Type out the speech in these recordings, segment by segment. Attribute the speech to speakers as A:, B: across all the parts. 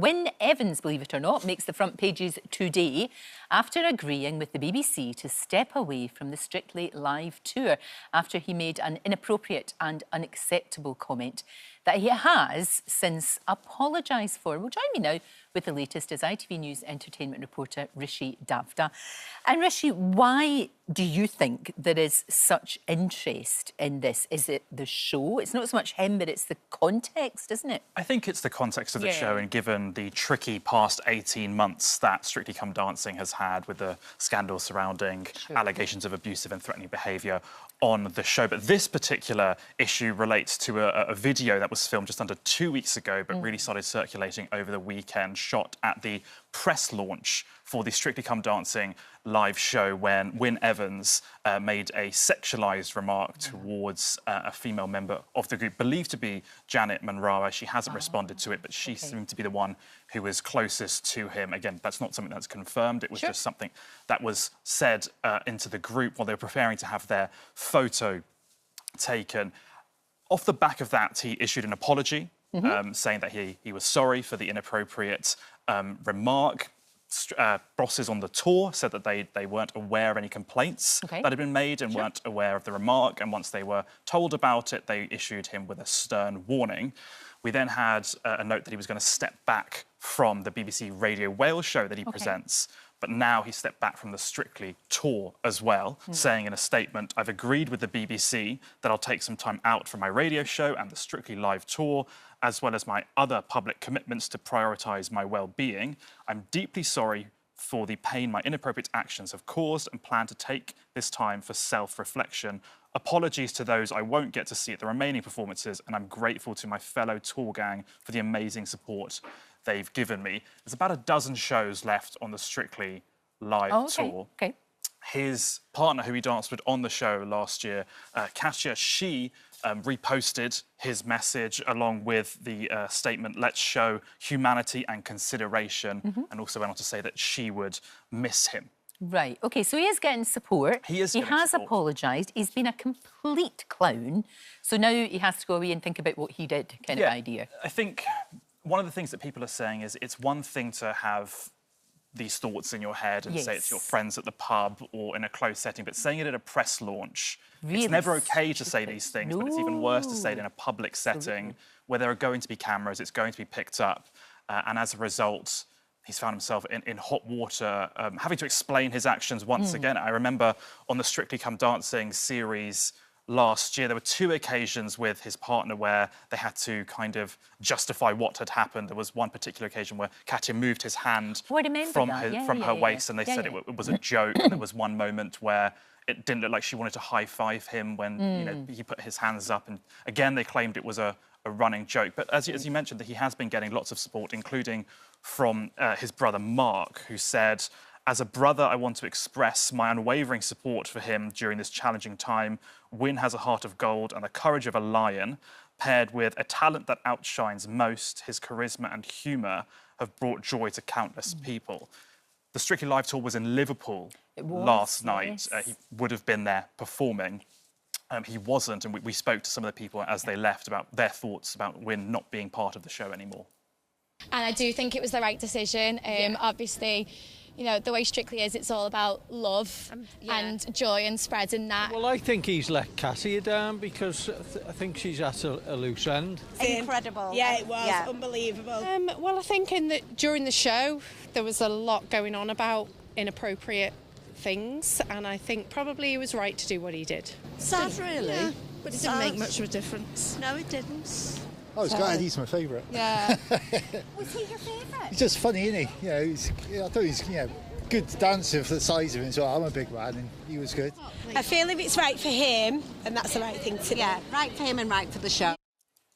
A: Wynne Evans, believe it or not, makes the front pages today after agreeing with the BBC to step away from the Strictly Live tour after he made an inappropriate and unacceptable comment that he has since apologised for. Well, join me now with the latest is ITV News entertainment reporter Rishi Davda. And Rishi, why do you think there is such interest in this? Is it the show? It's not so much him, but it's the context, isn't it?
B: I think it's the context of the show, and given the tricky past 18 months that Strictly Come Dancing has had with the scandal surrounding allegations of abusive and threatening behaviour on the show. But this particular issue relates to a video that was filmed just under 2 weeks ago, but really started circulating over the weekend, shot at the press launch for the Strictly Come Dancing live show when Wynne Evans made a sexualised remark towards a female member of the group, believed to be Janet Manrawa. She hasn't responded to it, but she seemed to be the one who was closest to him. Again, that's not something that's confirmed. It was just something that was said into the group while they were preparing to have their photo taken. Off the back of that, he issued an apology, saying that he was sorry for the inappropriate remark. Bosses on the tour said that they weren't aware of any complaints that had been made and weren't aware of the remark. And once they were told about it, they issued him with a stern warning. We then had a note that he was going to step back from the BBC Radio Wales show that he presents. But now he stepped back from the Strictly tour as well, saying in a statement, "I've agreed with the BBC that I'll take some time out from my radio show and the Strictly Live tour, as well as my other public commitments to prioritise my well-being. I'm deeply sorry for the pain my inappropriate actions have caused and plan to take this time for self-reflection. Apologies to those I won't get to see at the remaining performances, and I'm grateful to my fellow tour gang for the amazing support they've given me." There's about a dozen shows left on the Strictly Live tour. His partner, who he danced with on the show last year, Katya, she reposted his message along with the statement, "Let's show humanity and consideration," and also went on to say that she would miss him.
A: Right, OK, so he is getting support.
B: He
A: has apologised. He's been a complete clown. So now he has to go away and think about what he did, kind of idea.
B: I think one of the things that people are saying is it's one thing to have these thoughts in your head and say it to your friends at the pub or in a closed setting, but saying it at a press launch, it's never OK to say these things, but it's even worse to say it in a public setting where there are going to be cameras, it's going to be picked up, and as a result, he's found himself in hot water, having to explain his actions once again. I remember on the Strictly Come Dancing series last year, there were 2 occasions with his partner where they had to kind of justify what had happened. There was one particular occasion where Katya moved his hand from her waist and they said it was a joke. And there was one moment where it didn't look like she wanted to high-five him when you know, he put his hands up. And again, they claimed it was a running joke. But as you mentioned, that he has been getting lots of support, including from his brother Mark, who said, "As a brother, I want to express my unwavering support for him during this challenging time. Wynne has a heart of gold and the courage of a lion, paired with a talent that outshines most. His charisma and humour have brought joy to countless people." The Strictly Live tour was in Liverpool last night. He would have been there performing. He wasn't, and we spoke to some of the people as they left about their thoughts about Wynne not being part of the show anymore.
C: And I do think it was the right decision. Obviously, you know, the way Strictly is, it's all about love and joy and spreading that.
D: Well, I think he's let Katya down because I think she's at a loose end.
E: Incredible. Yeah, it was. Unbelievable.
F: Well, I think during the show, there was a lot going on about inappropriate things, and I think probably he was right to do what he did.
E: Sad, really. Yeah.
F: But it didn't make much of a difference.
E: No, it didn't.
G: I was glad he's my favourite.
F: Yeah.
E: Was he your favourite?
G: He's just funny, isn't he? You know, I thought he was, good dancer for the size of him as well. I'm a big man, and he was good.
E: I feel if it's right for him, and that's the right thing to do.
H: Yeah, right for him and right for the show.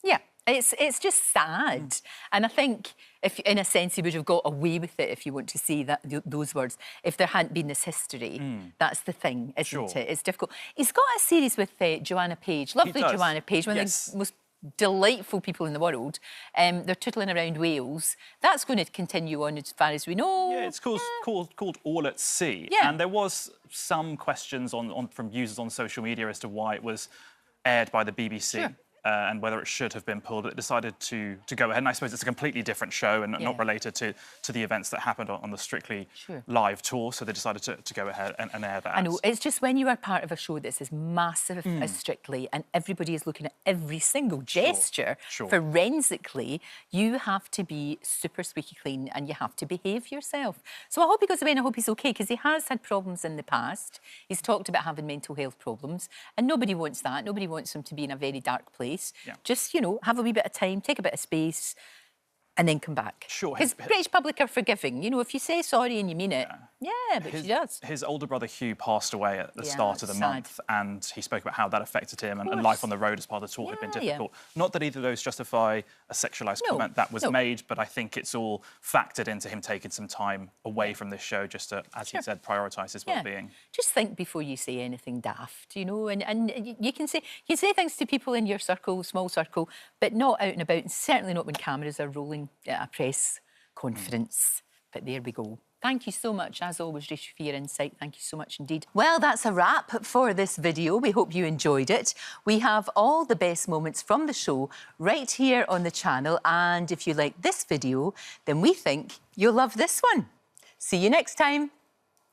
A: Yeah, it's just sad. And I think, if in a sense, he would have got away with it, if you want to see those words, if there hadn't been this history. That's the thing, isn't it? It's difficult. He's got a series with Joanna Page, lovely Joanna Page, one of the most delightful people in the world. They're tootling around Wales. That's going to continue on as far as we know.
B: Yeah, it's called All at Sea. And there was some questions from users on social media as to why it was aired by the BBC. and whether it should have been pulled, it decided to go ahead. And I suppose it's a completely different show and not related to the events that happened on the Strictly Live tour. So they decided to go ahead and air that.
A: I know, it's just when you are part of a show that's as massive as Strictly and everybody is looking at every single gesture forensically, you have to be super squeaky clean and you have to behave yourself. So I hope he goes away and I hope he's OK, because he has had problems in the past. He's talked about having mental health problems and nobody wants that. Nobody wants him to be in a very dark place. Just, you know, have a wee bit of time, take a bit of space and then come back.
B: Sure.
A: Because British public are forgiving. You know, if you say sorry and you mean it, but she does.
B: His older brother Hugh passed away at the start of the month, and he spoke about how that affected him, and life on the road as part of the tour had been difficult. Not that either of those justify a sexualised comment that was made, but I think it's all factored into him taking some time away from this show just to, as he said, prioritise his well-being.
A: Just think before you say anything daft, you know, and you can say things to people in your circle, small circle, but not out and about, and certainly not when cameras are rolling at a press conference. But there we go. Thank you so much, as always, Rishi, for your insight. Thank you so much indeed. Well, that's a wrap for this video. We hope you enjoyed it. We have all the best moments from the show right here on the channel. And if you like this video, then we think you'll love this one. See you next time.